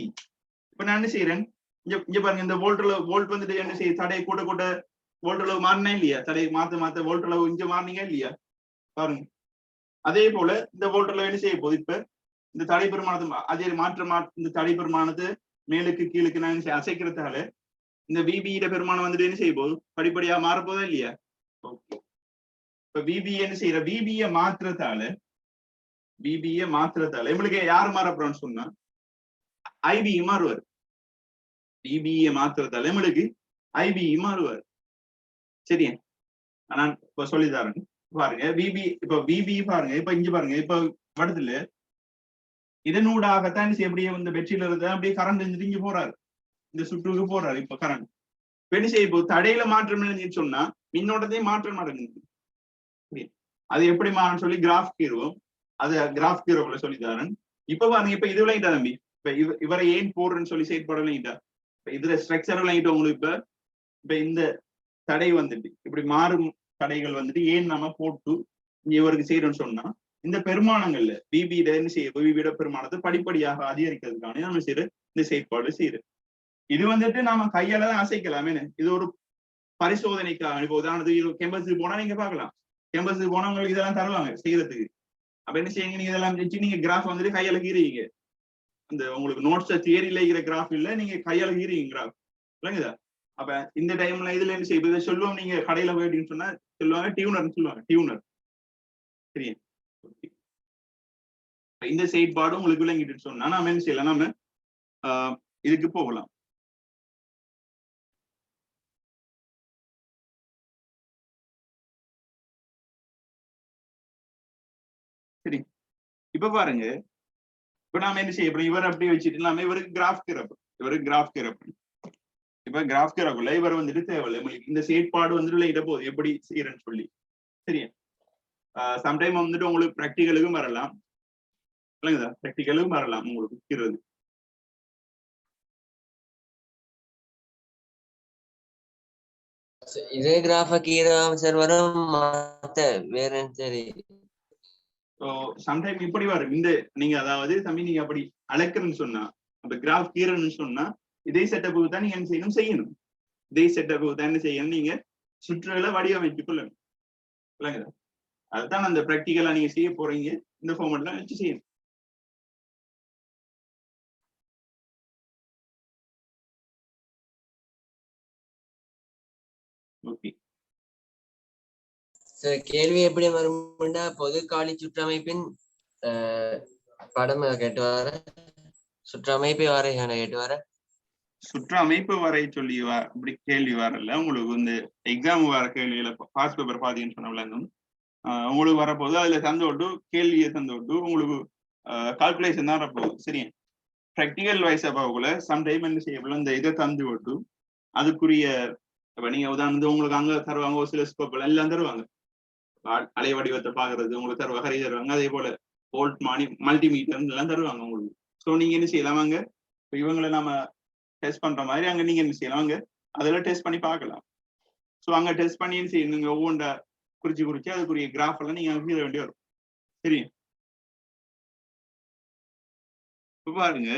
Speaker 1: இப்ப நான் என்ன செய்யறேன், இங்க பாருங்க, இந்த வோல்ட் வந்துட்டு என்ன செய்ய, தடையை கூட்ட கூட்ட வோல்ட் அளவு மாறினா இல்லையா, தடையை மாத்த வோல்ட் அளவு இங்க மாறினீங்க இல்லையா பாருங்க. அதே போல இந்த வோல்ட் அளவு என்ன செய்ய போகுது, இப்ப இந்த தடை பெருமானத்தை அதே இந்த தடை பெருமானத்தை மேலுக்கு கீழுக்கு நான் அசைக்கிறதால இந்த விபியிட பெருமானம் வந்துட்டு என்ன செய்ய போகுது, படிப்படியா மாறப்போதா இல்லையா. ஓகே, இப்ப விபி என்ன செய்யற, விபிய மாத்திரத்தால உங்களுக்கு யாரு மாறப்படுறோம்னு சொன்னா ஐபி மாறுவார். பிபிஏ மாத்திரத்தால நம்மளுக்கு ஐபி மாறுவார். சரியா, நான் இப்ப சொல்லித்தரேன் பாருங்க. பிபி பாருங்க, இப்ப இங்க பாருங்க, இப்ப படத்துல இதனூடாகத்தான் அப்படியே இந்த பெட்ஷீட்ல இருந்து அப்படியே கரண்ட் இங்க போறாரு, இந்த சுற்றுக்கு போறாரு. இப்ப கரண்ட் என்ன செய்ய இப்போ தடையில மாற்றம் சொன்னா மின்னோட்டத்தையும் மாற்றம் நடக்குது. அது எப்படி மாறும் சொல்லி கிராஃப் கீறுவோம், அது கிராஃப் கீரோல சொல்லித்தரேன். இப்ப பாருங்க, இப்ப இது விளங்கிட்டா தம்பி, இப்ப இவரை ஏன் போடுறேன்னு சொல்லி செயற்பட விளங்கிட்டா. இதுல ஸ்ட்ரக்சர் விளங்கிட்டு உங்களுக்கு. இப்ப இந்த தடை வந்துட்டு இப்படி மாறும் தடைகள் வந்துட்டு ஏன் நம்ம போட்டு இவருக்கு செய்யறோம்னு சொன்னா, இந்த பெருமானங்கள்ல பிபியிட பெருமானத்தை படிப்படியாக அதிகரிக்கிறதுக்கான நம்ம செய்யற இந்த செயற்பாடு செய்யறது. இது வந்துட்டு நாம கையால தான் அசைக்கலாமே, இது ஒரு பரிசோதனைக்காக. இப்போ உதாரணத்துக்கு கேம்பஸுக்கு போனா நீங்க பாக்கலாம், கேம்பஸுக்கு போனா உங்களுக்கு இதெல்லாம் தருவாங்க செய்யறதுக்கு. அப்ப என்ன செய்யுங்க, நீங்க இதெல்லாம் வச்சு நீங்க கிராஃப் வந்துட்டு கையால கீறீங்க. அந்த உங்களுக்கு நோட்ஸ் தியரியில இருக்கிற கிராஃப் இல்ல, நீங்க கையால கீறீங்க கிராஃப், விளங்குதா. அப்ப இந்த டைம்ல இதுல என்ன செய்ய சொல்லுவோம், நீங்க கடையில போயிட்டீங்கன்னு சொன்னா சொல்லுவாங்க டியூனர்னு சொல்லுவாங்க, டியூனர். சரியா, இந்த செயற்பாடு உங்களுக்கு விளங்கிட்டு சொன்னா நாம என்ன செய்யலாம், நாம இதுக்கு போகலாம். சரி, இப்ப பாருங்க, இப்ப நாம என்ன செய்ய இவர் அப்படியே வச்சுட்டு இல்லாம இவருக்கு கிராஃப் கிறப்பு. இப்ப கிராஃப் கிறப்புல இவர் வந்துட்டு தேவையில்லை, இந்த செயற்பாடு வந்துட்டு இட போகுது எப்படி செய்யறேன்னு சொல்லி. சரியா, சம்டைம் வந்துட்டு உங்களுக்கு பிராக்டிகலுக்கும் வரலாம், இல்லைங்களா, பிராக்டிகலுக்கும் வரலாம் உங்களுக்கு இருக்கிறது.
Speaker 2: இதே கிராஃப கீழே வரும் வேற சரி.
Speaker 1: சம்டைம் இப்படி வரும். இந்த நீங்க அதாவது தம்பி நீங்க அப்படி அழைக்கிறேன்னு சொன்னா, அப்ப கிராஃப் கீரன்னு சொன்னா இதே செட்டப்புக்கு தான் நீங்க என்ன செய்யணும், இதே செட்டப்புக்கு தான் என்ன செய்யணும், நீங்க சுற்றுகளை வடிவமைத்துக் கொள்ளணும், இல்லைங்களா. அதுதான் அந்த பிராக்டிகலா நீங்க செய்ய போறீங்க, இந்த ஃபார்மேட்ல வச்சு செய்யணும். ஓகே,
Speaker 2: கேள்வி எப்படி வரும்னா, பொது காலி சுற்றமைப்பின் படம் கேட்டு வர, சுற்றமைப்பு வரையான கேட்டு வர,
Speaker 1: சுற்றமைப்பு வரை சொல்லி அப்படி கேள்வி வரல. உங்களுக்கு இந்த எக்ஸாம் வர கேள்வியில பாஸ் பேப்பர் பாத்தீங்கன்னு சொன்ன விளங்கும். உங்களுக்கு வரப்போகுது, அதுல தந்தோட்டு கேள்வியை தந்தோட்டு உங்களுக்கு கால்குலேஷன் தான் வரப்போகுது. சரியா, ப்ராக்டிகல் வைஸா போகல சம்டைம் என்ன செய்யப்படும், இந்த இதை தந்து விட்டு அதுக்குரிய இப்ப நீங்க உதாரணத்து உங்களுக்கு அங்க தருவாங்க, ஒரு சில ஸ்கோப்ல எல்லாம் தருவாங்க, அலை வடிவத்தை பாக்குறது உங்களுக்கு தருவாங்க, ஹரி தருவாங்க. அதே போல வோல்ட் மல்டிமீட்டர் எல்லாம் தருவாங்க உங்களுக்கு. ஸோ நீங்க என்ன செய்யலாம், அங்க இவங்களை நாம டெஸ்ட் பண்ற மாதிரி அங்க நீங்க என்ன செய்யலாம், அங்க அதெல்லாம் டெஸ்ட் பண்ணி பார்க்கலாம். ஸோ அங்க டெஸ்ட் பண்ணி என்ன செய்யணும், நீங்க ஒவ்வொன்றா குறிச்சு அதுக்குரிய கிராஃப் எல்லாம் நீங்க கீழ வேண்டி வரும். சரி, பாருங்க,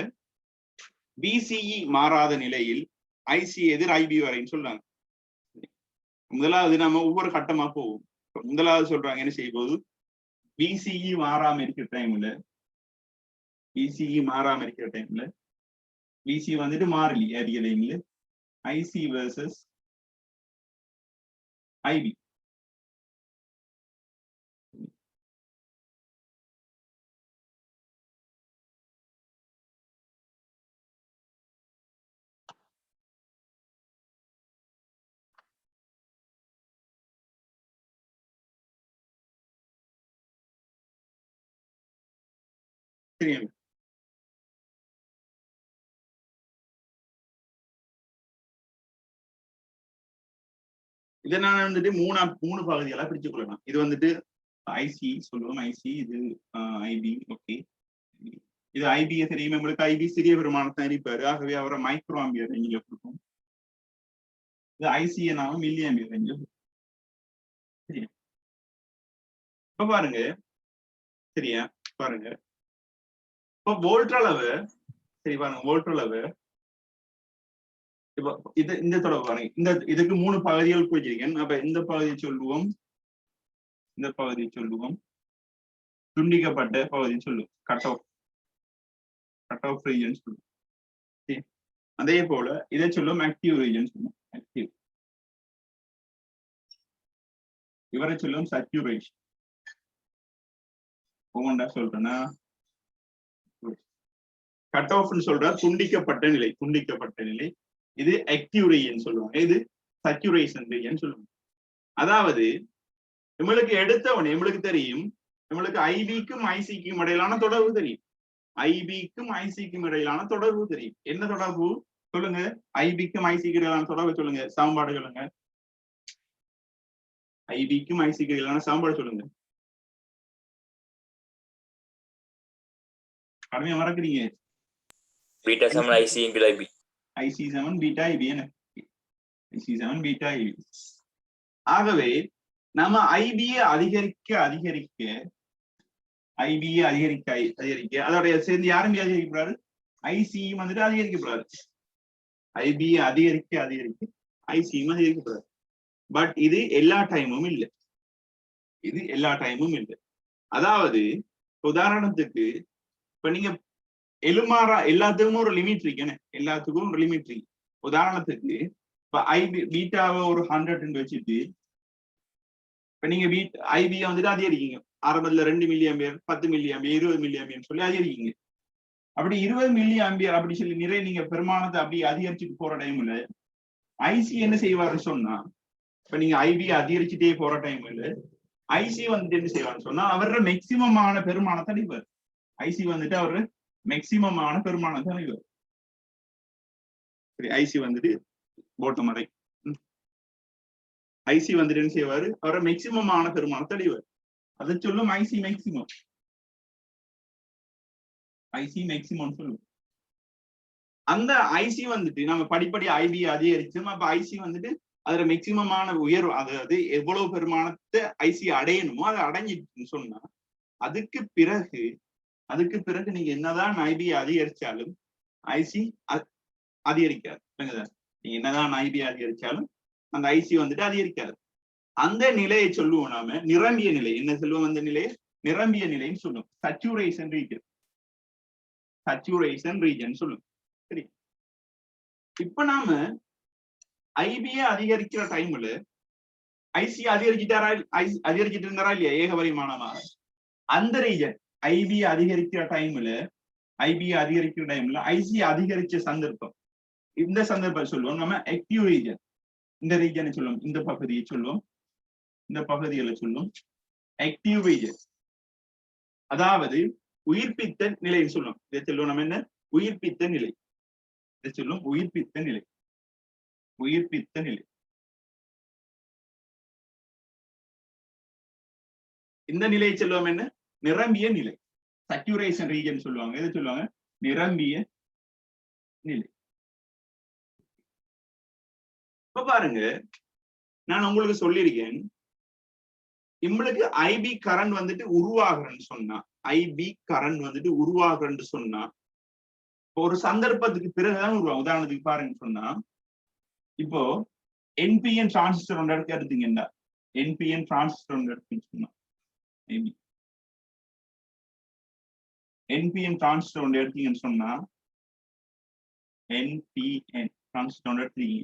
Speaker 1: பிசிஇ மாறாத நிலையில் ஐசி எதிர் ஐபி வரைன்னு சொல்றாங்க. முதலாவது நம்ம ஒவ்வொரு கட்டமா போவோம். முதலாவது சொல்றாங்க என்ன செய்ய போது, பிசிஇ மாறாம இருக்கிற டைம்ல பிசி வந்துட்டு மாறலி அறியலைங்கள, ஐசி வர்சஸ் ஐபி. சரியா? இதை நான் வந்துட்டு மூணு பகுதிகளா பிரிச்சு கொள்ளலாம். இது வந்துட்டு ஐசி சொல்லுவோம். ஐசி இது ஐபி. ஓகே, இது ஐபி தெரியும் உங்களுக்கு. ஐபி சிறிய பெருமானத்தான் இருப்பாரு. ஆகவே அவரை மைக்ரோ ஆம்பியர் ரேஞ்சில் கொடுக்கும். இது ஐசியை நாம மில்லி ஆம்பியர் ரேஞ்சில். சரியா? இப்ப பாருங்க. சரியா? பாருங்க, இப்போ வோல்ட் அளவு. சரி பாருங்க, வோல்ட் அளவு. இப்போ இது இந்த தொடர்பு பாருங்க. இதுக்கு 3 பகுதிகள் போயிருக்கேன். அப்ப இந்த பகுதியை சொல்லுவோம், இந்த பகுதியை சொல்லுவோம் துண்டிக்கப்பட்ட பகுதி சொல்லுவோம், கட் ஆஃப் ரீஜன் சொல்லுவோம். அதே போல இதை சொல்லுவோம் ஆக்டிவ் ரீஜன் சொல்லுவோம். ஆக்டிவ். இவரை சொல்லுவோம் சர்க்குலேஷன். ஒவ்வொன்றா சொல்றேன்னா, கட் ஆஃப்னு சொல்ற துண்டிக்கப்பட்ட நிலை. இது ஆக்டிவ் ரீஜன் சொல்லுவாங்க. இது சர்க்குலேஷன் ரீஜன் சொல்லுவாங்க. அதாவது நம்மளுக்கு எடுத்தவனே நம்மளுக்கு தெரியும், நம்மளுக்கு ஐபிக்கும் ஐசிக்கும் இடையிலான தொடர்பு தெரியும். ஐபிக்கும் ஐசிக்கும் இடையிலான தொடர்பு தெரியும். என்ன தொடர்பு சொல்லுங்க? ஐபிக்கும் ஐசிக்கும் இடையிலான தொடர்பு சொல்லுங்க. சமன்பாடு சொல்லுங்க. ஐபிக்கும் ஐசிக்கும் இடையிலான சமன்பாடு சொல்லுங்க. கடுமையா மறக்கிறீங்க.
Speaker 3: பீட்டா சமன் ஐசி இன்டு ஐபி.
Speaker 1: ஐசி சமன் பீட்டா ஐபி. என்ன ஐசி சமன் பீட்டா ஐபி. ஆகவே நம்ம ஐபியை அதிகரிக்க அதோடைய சேர்ந்து யாரும் அதிகரிக்கக்கூடாது, ஐசியும் வந்துட்டு அதிகரிக்கக்கூடாது. ஐபியை அதிகரிக்க ஐசியும் அதிகரிக்கக்கூடாது. பட் இது எல்லா டைமும் இல்லை. அதாவது உதாரணத்துக்கு இப்ப நீங்க எலுமாறா எல்லாத்துக்கும் ஒரு லிமிட் இருக்கு. உதாரணத்துக்கு இப்ப ஐபி பீட்டாவை ஒரு 100 வச்சுட்டு இப்ப நீங்க ஐபியை வந்துட்டு அதிகரிக்கீங்க. ஆரம்பத்துல 2 milli ampere, 10 milli ampere, 20 milli ampere சொல்லி அதிகரிக்கீங்க. அப்படி 20 மில்லி ஆம்பியர் அப்படி சொல்லி நிறைய நீங்க பெருமானத்தை அப்படி அதிகரிச்சுட்டு போற டைம்ல ஐசி என்ன செய்வாருன்னு சொன்னா, இப்ப நீங்க ஐபி அதிகரிச்சுட்டே போற டைம்ல ஐசி வந்துட்டு என்ன செய்வாருன்னு சொன்னா, அவரோட மேக்சிமமான பெருமானத்தை அடைவார். ஐசி வந்துட்டு அவரு மேக்சிமமான பெருமானத்தை அடைவார். சரி, ஐசி வந்துட்டு போட்டம் அறை ஐசி வந்துட்டு என்ன செய்வாரு, அவரை மேக்சிமமான பெருமானத்தை அடைவார். அதை சொல்லும் ஐசி மேக்சிமம். சொல்லுவோம். அந்த ஐசி வந்துட்டு நம்ம படிப்படி ஐபி அதிகரிச்சோம். அப்ப ஐசி வந்துட்டு அதுல மேக்சிமமான உயர்வு, அதாவது எவ்வளவு பெருமானத்தை ஐசி அடையணுமோ அதை அடைஞ்சிட்டுன்னு சொன்னா, அதுக்கு பிறகு நீங்க என்னதான் ஐபி அதிகரிச்சாலும் ஐசி அதிகரிக்காது. நீங்க என்னதான் ஐபி அதிகரிச்சாலும் அந்த ஐசி வந்துட்டு அதிகரிக்காது. அந்த நிலையை சொல்லுவோம் நாம நிரம்பிய நிலை. என்ன சொல்லுவோம்? அந்த நிலையை நிரம்பிய நிலைன்னு சொல்லுவோம். சச்சுரேஷன் ரீஜன் சொல்லுவோம். சரி, இப்ப நாம ஐபிஏ அதிகரிக்கிற டைம்ல ஐசி அதிகரிச்சிட்டு இருந்தாரா இல்லையா ஏகபரிமாணமாக? அந்த ரீஜன் ஐபி அதிகரிக்கிற டைம்ல ஐசி அதிகரிச்ச சந்தர்ப்பம், இந்த சந்தர்ப்பம் சொல்லுவோம் நம்ம ஆக்டிவ் ரீஜன். இந்த ரீஜனை சொல்லுவோம், இந்த பகுதியை சொல்லுவோம், இந்த பகுதிகளை சொல்லுவோம் ஆக்டிவ் ரீஜன். அதாவது உயிர்ப்பித்த நிலைன்னு சொல்லுவோம். இதை சொல்லுவோம் நம்ம என்ன? உயிர்ப்பித்த நிலை. இதை சொல்லுவோம் உயிர்ப்பித்த நிலை. இந்த நிலையை சொல்லுவோம் என்ன? நிரம்பிய நிலை. சச்சுரேஷன் ரீஜன் சொல்லுவாங்க. எது சொல்லுவாங்க? நிரம்பிய நிலை. இப்ப பாருங்க, நான் உங்களுக்கு சொல்லியிருக்கேன், நம்மளுக்கு ஐபி கரண்ட் வந்துட்டு உருவாகுறேன்னு சொன்னா ஒரு சந்தர்ப்பத்துக்கு பிறகுதான் உருவாகும். உதாரணத்துக்கு பாருங்க சொன்னா, இப்போ என்பிஎன் டிரான்சிஸ்டர் ஒன்று எடுத்தீங்கன்னா, என்பிஎன் டிரான்சிஸ்டர் ஒன்று எடுத்தீங்கன்னு சொன்னா, என்பிஎன் டிரான்சிஸ்டர் ஒன்று எடுத்தீங்கன்னு சொன்னா, என்பிஎன் டிரான்சிஸ்டர் ஒன்று எடுத்தீங்க.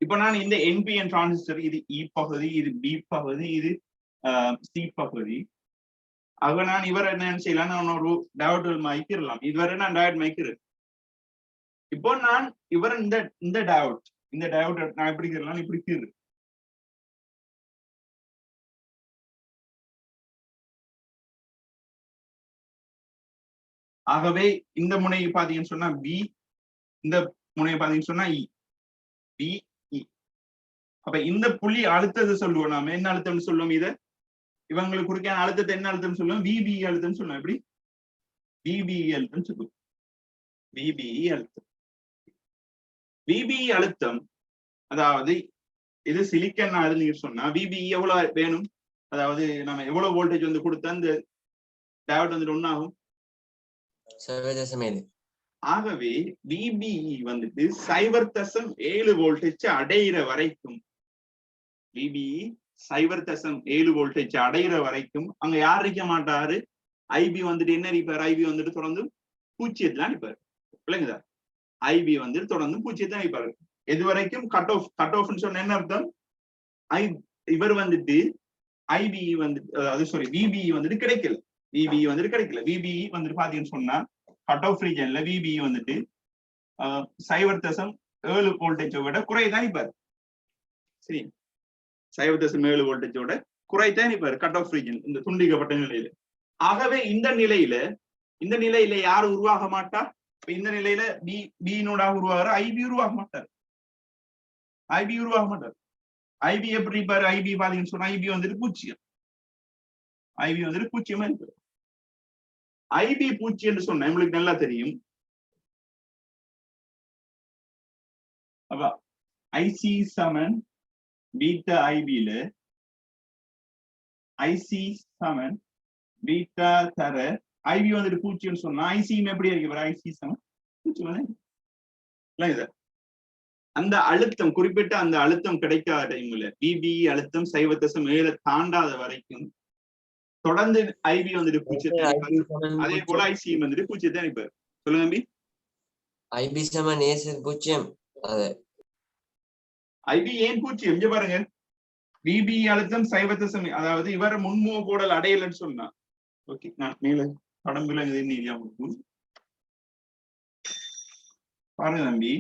Speaker 1: இப்ப நான் இந்த என்பிஎன் டிரான்சிஸ்டர், இது இ பகுதி, இது பி பகுதி, இது சி பகுதி. ஆக நான் இவர் என்ன செய்யலாம், நான் ஒரு டயோட் மைக்கிறலாம். இதுவரை நான் டயோட் மைக்கிறேன். இப்போ நான் இவர் இந்த டயோட் நான் எப்படி இருக்கலாம், இப்படி கீறு. ஆகவே இந்த முனையை பாத்தீங்கன்னு சொன்னா பி, இந்த முனையை பாத்தீங்கன்னு சொன்னா இ, பி இ. அப்ப இந்த புள்ளி அழுத்தத்தை சொல்லுவோம், நாம என்ன அழுத்தம்னு சொல்லுவோம்? இத இவங்களுக்கு குறுக்கான அழுத்தத்தை என்ன அழுத்தம் சொல்லுவோம்? விபிஇ அழுத்தம் சொல்லுவோம். எப்படி? விபிஇ அழுத்தம் சொல்லுவோம். விபிஇ அழுத்தம். விபிஇ அழுத்தம் அதாவது இது சிலிக்கன் நீர் சொன்னா விபிஇ எவ்வளவு வேணும்? அதாவது நம்ம எவ்வளவு வோல்டேஜ் வந்து கொடுத்தா இந்த டயோட் வந்துட்டு ஒன்னாகும்?
Speaker 2: 0.7.
Speaker 1: ஆகவே விபிஇ வந்துட்டு 0.7 வோல்டேஜ் அடையிற வரைக்கும், விபிஇ 0.7 வோல்டேஜ் அடையிற வரைக்கும் அங்க யார் இருக்க மாட்டாரு? ஐபி வந்துட்டு என்ன இருப்பாரு? ஐபி வந்துட்டு தொடர்ந்து 0 அடிப்பாரு. விளங்குதா? ஐபி வந்துட்டு தொடர்ந்து 0 அடிப்பாரு. எது வரைக்கும்? கட் ஆஃப்னு சொன்ன என்ன அர்த்தம்? இவர் வந்துட்டு ஐபிஇ வந்துட்டு, அது சாரி விபிஇ வந்துட்டு கிடைக்கல. விபிஇ வந்துட்டு கிடைக்கல. விபிஇ வந்துட்டு பாத்தீங்கன்னு சொன்னா கட் ஆஃப் ரீஜன்ல விபிஇ வந்துட்டு 0.7 வோல்டேஜை விட குறைதான் இருப்பாரு. சரி, 0.7 வோல்டேஜோட குறைத்தான் இருப்பாரு கட் ஆஃப் ரீஜன், இந்த துண்டிக்கப்பட்ட நிலையில. ஆகவே இந்த நிலையில யாரு உருவாக மாட்டா? இந்த நிலையில பினோட உருவாகிற ஐபி உருவாக மாட்டார். ஐபி உருவாக மாட்டார். ஐபி எப்படி இருப்பாரு? ஐபி பாத்தீங்கன்னு சொன்னா ஐபி வந்துட்டு 0. ஐபி வந்துட்டு 0 இருப்பாரு. ஐபி 0 என்று சொன்னா உங்களுக்கு நல்லா தெரியும். அப்ப ஐசி சமன் பீட்டா ஐபில ஐசி சமன் பீட்டா தர ஐபி வந்துட்டு 0 சொன்னா ஐசியும் எப்படி இருக்கு? ஐசி சமன் 0. அந்த அழுத்தம், குறிப்பிட்ட அந்த அழுத்தம் கிடைக்காத டைம்ல விபிஇ அழுத்தம் 0.7 தாண்டாத வரைக்கும் தொடர்ந்து ஐபி வந்துட்டு 0. அதே போல ஐசி வந்துட்டு 0 தான் இருப்பாரு. சொல்லுங்க தம்பி.
Speaker 2: ஐபி சமன் ஏ 0.
Speaker 1: ஐபி ஏன் 0? இங்க பாருங்க, விபிஇ அழுத்தம் 0.7, அதாவது இவர முன்முக கோடல் அடையலன்னு சொன்னா, ஓகே நான் மேல படம் விளங்குது பாருங்க தம்பி.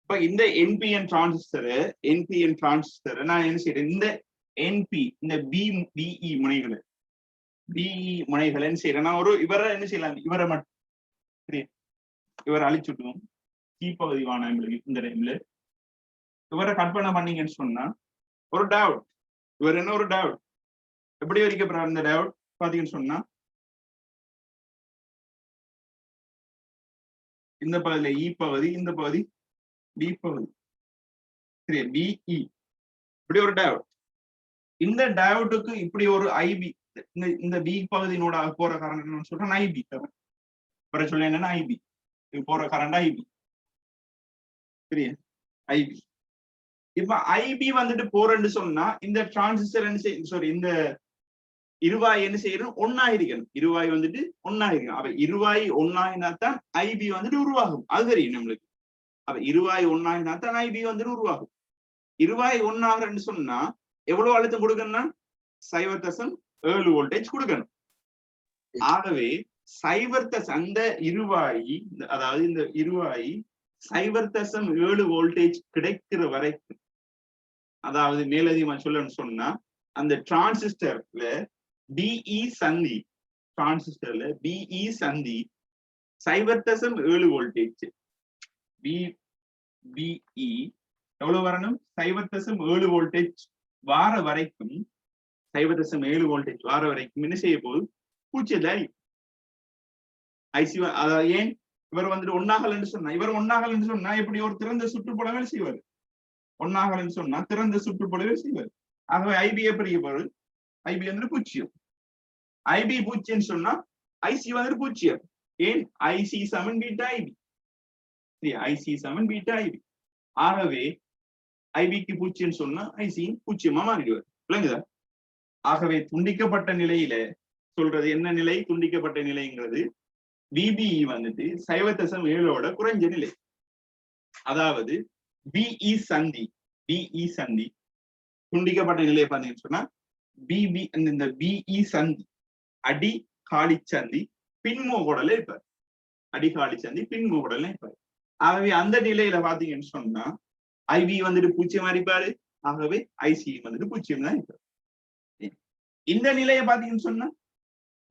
Speaker 1: இப்ப இந்த என்பிஎன் டிரான்சிஸ்டர் நான் என்ன செய்யறேன்? இந்த என்பி, இந்த பிஇ முனைகளை என்ன செய்யறேன்? நான் இவரை என்ன செய்யலாம்? இவரை மட்டும் சரி, இவரை அழிச்சுட்டுவோம். பகுதிவான இந்த டைம்ல இவரை கற்பனை பண்ணீங்கன்னு சொன்னா ஒரு டயோட், இவர் என்ன ஒரு டயோட் எப்படி வரைக்கப்படுறாரு? இந்த டயோட் பாத்தீங்கன்னு சொன்னா இந்த பகுதியில இ பகுதி, இந்த பகுதி பி பகுதி. சரி, பிஇ இப்படி ஒரு டயோட். இந்த டயோட்டுக்கு இப்படி ஒரு ஐபி, இந்த பி பகுதியினோட போற கரண்ட் என்னன்னு சொல்றேன் ஐபி. சொல்ல என்னன்னா ஐபி, போற கரண்ட் ஐபி. சரியா? ஐபி. இப்ப ஐபி வந்துட்டு போறேன்னு சொன்னா இந்த டிரான்சிஸ்டர் என்ன செய்ய, சாரி இந்த இருவாய் என்ன செய்யணும்? ஒன்னாயிருக்கணும். இருவாய் வந்துட்டு ஒன்னாயிருக்கணும். அப்ப இருவாய் ஒன்னாயினா தான் ஐபி வந்துட்டு உருவாகும். அது தெரியும் நம்மளுக்கு. அப்ப இருவாய் ஒன்னாயினா தான் ஐபி வந்துட்டு உருவாகும். இருவாய் ஒன்னாகிறன்னு சொன்னா எவ்வளவு அழுத்தம் கொடுக்கணும்னா 0.7 வோல்டேஜ் கொடுக்கணும். ஆகவே 0.7 அந்த இருவாயி, அதாவது இந்த இருவாயி 0.7 வோல்டேஜ் கிடைக்கிற வரைக்கும், அதாவது மேலதிகமா சொல்லணும்னு சொன்னா அந்த டிரான்சிஸ்டர்ல பிஇ சந்தி, டிரான்சிஸ்டர்ல பிஇ சந்தி 0.7 வோல்டேஜ் பிஇ எவ்வளவு வரணும்? 0.7 வோல்டேஜ் வார வரைக்கும், 0.7 வோல்டேஜ் வார வரைக்கும் என்ன செய்ய போகுது? 0 ஐசி. அதாவது ஏன் இவர் வந்துட்டு ஒன்னாகலன்னு சொன்னா, இவர் ஒன்னாகலன்னு சொன்னா எப்படி ஒரு திறந்த சுற்றுப்புறவே செய்வார்? ஒன்னாகலன்னு சொன்னா திறந்த சுற்றுப்புறவே செய்வார். ஆகவே ஐபி எப்படி போறது? ஐபி வந்துட்டு 0. ஐபி 0 சொன்னா ஐசி வந்துட்டு 0. ஏன்? ஐசி சமன் பீட்டா ஐபி. ஐசி சமன் பீட்டா ஐபி. ஆகவே ஐபிக்கு 0 சொன்னா ஐசி 0 மாறிடுவார். விளங்குதா? ஆகவே துண்டிக்கப்பட்ட நிலையில சொல்றது என்ன நிலை? துண்டிக்கப்பட்ட நிலைங்கிறது விபிஇ வந்துட்டு 0.7 குறைஞ்ச நிலை. அதாவது பிஇ சந்தி துண்டிக்கப்பட்ட நிலையை பார்த்தீங்கன்னு சொன்னா இந்த பிஇ சந்தி அடி காலி சந்தி பின்முகடல இருப்பார். அடி காலி சந்தி பின்முகடல இருப்பார். ஆகவே அந்த நிலையில பாத்தீங்கன்னு சொன்னா ஐபி வந்துட்டு 0 இருப்பாரு. ஆகவே ஐசி வந்துட்டு 0 தான் இருப்பாரு. இந்த நிலையை பாத்தீங்கன்னு சொன்னா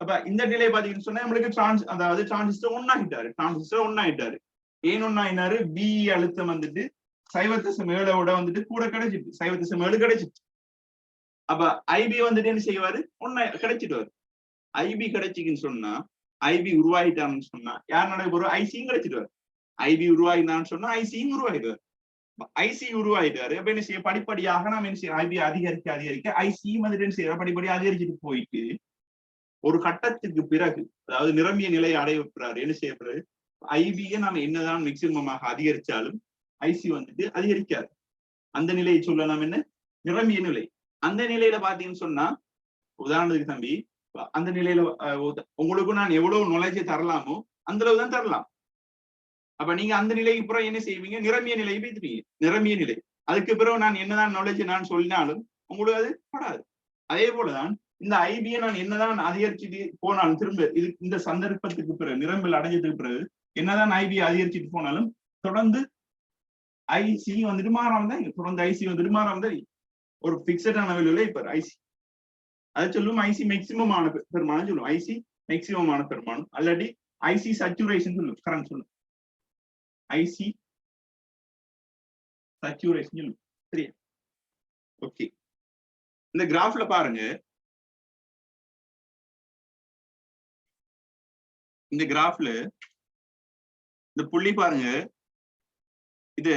Speaker 1: அப்ப இந்த நிலை பாத்தீங்கன்னு சொன்னா நம்மளுக்கு அதாவது டிரான்சிஸ்டர் ஒன்னாயிட்டாரு ஏன் ஒன்னாயினாரு பி அழுத்தம் வந்துட்டு 0.7 வந்துட்டு கூட கிடைச்சிட்டு 0.7 கிடைச்சிட்டு. அப்ப ஐபி வந்துட்டு என்ன செய்வாரு கிடைச்சிட்டு ஐபி கிடைச்சிக்குன்னு சொன்னா ஐபி உருவாகிட்டான்னு சொன்னா யார் நடைபெறும் ஐசியும் கிடைச்சிட்டு ஐபி உருவாகினான்னு சொன்னா ஐசியும் உருவாகிடுவார். ஐசி உருவாயிட்டாரு. அப்ப என்ன செய்ய படிப்படியாக நாம என்ன செய்ய ஐபி அதிகரிக்க ஐசியும் வந்துட்டு என்ன செய்யற படிப்படியாக அதிகரிச்சுட்டு போயிட்டு ஒரு கட்டத்துக்கு பிறகு அதாவது நிரம்பிய நிலையை அடைவிட்டுறாரு. என்ன செய்யப்படுறது ஐபியை நாம என்னதான் மேக்சிமமாக அதிகரிச்சாலும் ஐசி வந்துட்டு அதிகரிக்காது. அந்த நிலையை சொல்ல நாம் என்ன நிரம்பிய நிலை. அந்த நிலையில பாத்தீங்கன்னு சொன்னா உதாரணத்துக்கு தம்பி அந்த நிலையில உங்களுக்கும் நான் எவ்வளவு நுழைஞ்சு தரலாமோ அந்த அளவு தான் தரலாம். அப்ப நீங்க அந்த நிலைக்கு பிறகு என்ன செய்வீங்க நிரம்பிய நிலையை வைத்துப்பீங்க. நிரம்பிய நிலை அதுக்கு பிறகு நான் என்னதான் நுழைஞ்சு நான் சொல்லினாலும் உங்களுக்கு அது படாது. அதே போலதான் இந்த ஐபியை நான் என்னதான் அதிகரிச்சுட்டு போனாலும் திரும்ப இது இந்த சந்தர்ப்பத்துக்கு பிறகு நிரம்பல் அடைஞ்சதுக்கு பிறகு என்னதான் ஐபியை அதிகரிச்சுட்டு போனாலும் தொடர்ந்து ஐசி வந்துட்டு மாறாம தான் தொடர்ந்து ஐசி வந்துட்டு மாறாம தான் ஒரு பிக்சடான விலையில இப்ப ஐசி அதை சொல்லுவோம் ஐசி மேக்சிமம் ஆன பெருமானம் சொல்லுவோம். ஐசி மேக்சிமம் ஆன பெருமானம் அல்லாட்டி ஐசி சச்சுரேஷன் சொல்லுவோம். கரண்ட் சொல்லுவோம் ஐசி சச்சுரேஷன் சொல்லுவோம். சரியா? ஓகே, இந்த கிராஃப்ல பாருங்க. இந்த கிராஃப்ல இந்த புள்ளி பாருங்க. இது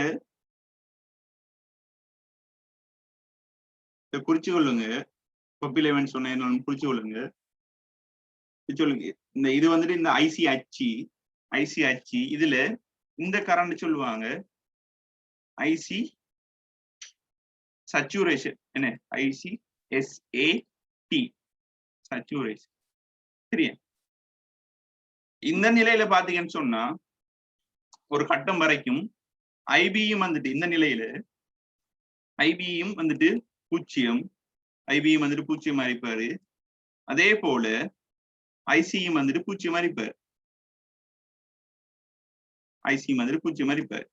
Speaker 1: குறிச்சு கொள்ளுங்க. கொப்பிலவன் சொன்ன குறிச்சு கொள்ளுங்க. சொல்லுங்க இந்த இது வந்துட்டு இந்த ஐசி அச்சு இதுல இந்த கரண்ட் சொல்லுவாங்க ஐசி சச்சுரேஷன். என்ன ஐசி SAT சச்சுரேஷன். சரியா? இந்த நிலையில பாத்தீங்கன்னு சொன்னா ஒரு கட்டம் வரைக்கும் ஐபியும் வந்துட்டு இந்த நிலையில ஐபியும் வந்துட்டு 0 ஐபியும் வந்துட்டு 0 இருப்பாரு. அதே போல ஐசியும் வந்துட்டு 0 இருப்பாரு. ஐசியும் வந்துட்டு 0 இருப்பாரு.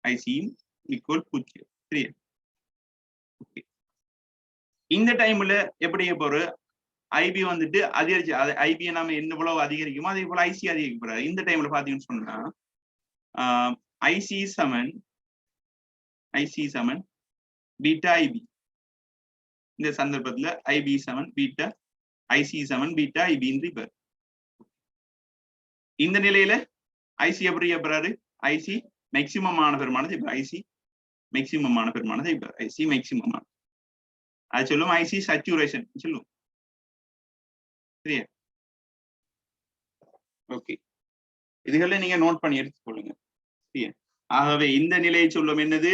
Speaker 1: ஐசியும் ஈக்குவல் 0. சரியா? ஓகே, இந்த டைம்ல எப்படி போற ஐபி வந்துட்டு அதிகரிச்சு ஐபியை நாம எவ்வளவு அதிகரிக்குமோ அதே போல ஐசி அதிகரிக்க போறாரு. இந்த டைம்ல பாத்தீங்கன்னு சொன்னா ஐசி சமன் பீட்டா ஐபி. இந்த சந்தர்ப்பத்துல ஐபி சமன் பீட்டா ஐசி சமன் பீட்டா ஐபின்னு இருப்பாரு. இந்த நிலையில ஐசி எப்படி போறாரு ஐசி மேக்சிமம் ஆன பெருமானது ஐசி மேக்சிமம் ஆன பெருமானது ஐசி மேக்சிமம் ஆன அது சொல்லுவோம் ஐசி சச்சுரேஷன் சொல்லுவோம். சரியா? ஓகே, இதுகளை நீங்க நோட் பண்ணி எடுத்துக்கொள்ளுங்க. சரியா? ஆகவே இந்த நிலையை சொல்லும் என்னது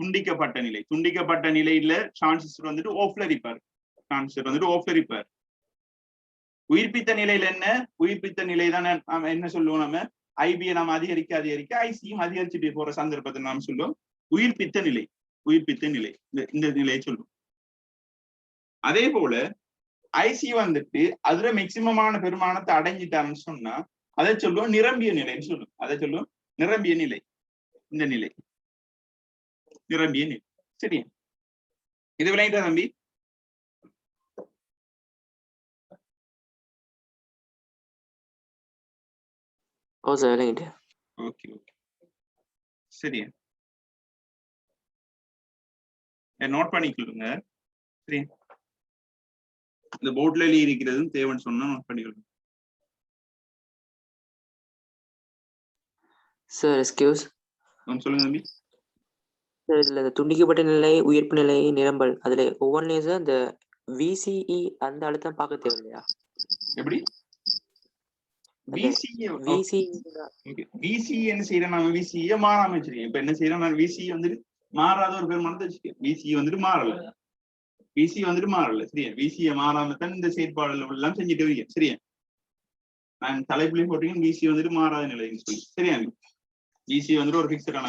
Speaker 1: துண்டிக்கப்பட்ட நிலை. துண்டிக்கப்பட்ட நிலையில டிரான்சிஸ்டர் வந்துட்டு ஆஃப்ல இருப்பார். உயிர்ப்பித்த நிலையில என்ன உயிர்ப்பித்த நிலை தானே நாம என்ன சொல்லுவோம் நம்ம ஐபியை நாம அதிகரிக்க ஐசியும் அதிகரிச்சுட்டு போற சந்தர்ப்பத்தை நாம சொல்லுவோம் உயிர்ப்பித்த நிலை. இந்த நிலையை சொல்லுவோம். அதே போல ஐசி வந்துட்டு அதுல மேக்சிமமான பெருமானத்தை அடைஞ்சிட்டான்னு சொன்னா அதை சொல்லுவோம் நிரம்பிய நிலைன்னு சொல்லுவோம். அதை சொல்லுவோம் நிரம்பிய நிலை. இந்த நிலை நிரம்பிய நிலை. சரியா? இது விளையாட்டா தம்பி? ஓகே, சரியா? நோட் பண்ணிக்கொள்ளுங்க. சரி, இந்த போர்ட்ல இருக்கிறதும் தேவைன்னு சொன்னா நோட் பண்ணிக்கொள்ளுங்க.
Speaker 4: சார் எக்ஸ்கியூஸ்
Speaker 1: சொல்லுங்க தம்பி.
Speaker 4: சார் இதுல துண்டிக்கப்பட்ட நிலை உயிர்ப்பு நிலை நிரம்பல் அதுல ஒவ்வொன்றையும் சார் இந்த VCE அந்த அழுத்தம் பார்க்க தேவையில்லையா?
Speaker 1: எப்படி VCE என்ன செய்யறேன் நம்ம VCE மாறாம வச்சிருக்கேன். இப்ப என்ன செய்யறேன் நான் VCE வந்துட்டு மாறாத ஒரு பெருமானத்தை வச்சுக்கேன். VCE வந்துட்டு மாறல. சரியா? VCE மாறாம தான் இந்த செயற்பாடுகள் எல்லாம் செஞ்சுட்டு இருக்கேன். சரியா? நான் தலைப்புலையும் போட்டீங்க VCE வந்துட்டு மாறாத நிலைன்னு சொல்லி. சரியா? VCE வந்துட்டு ஒரு பிக்சடான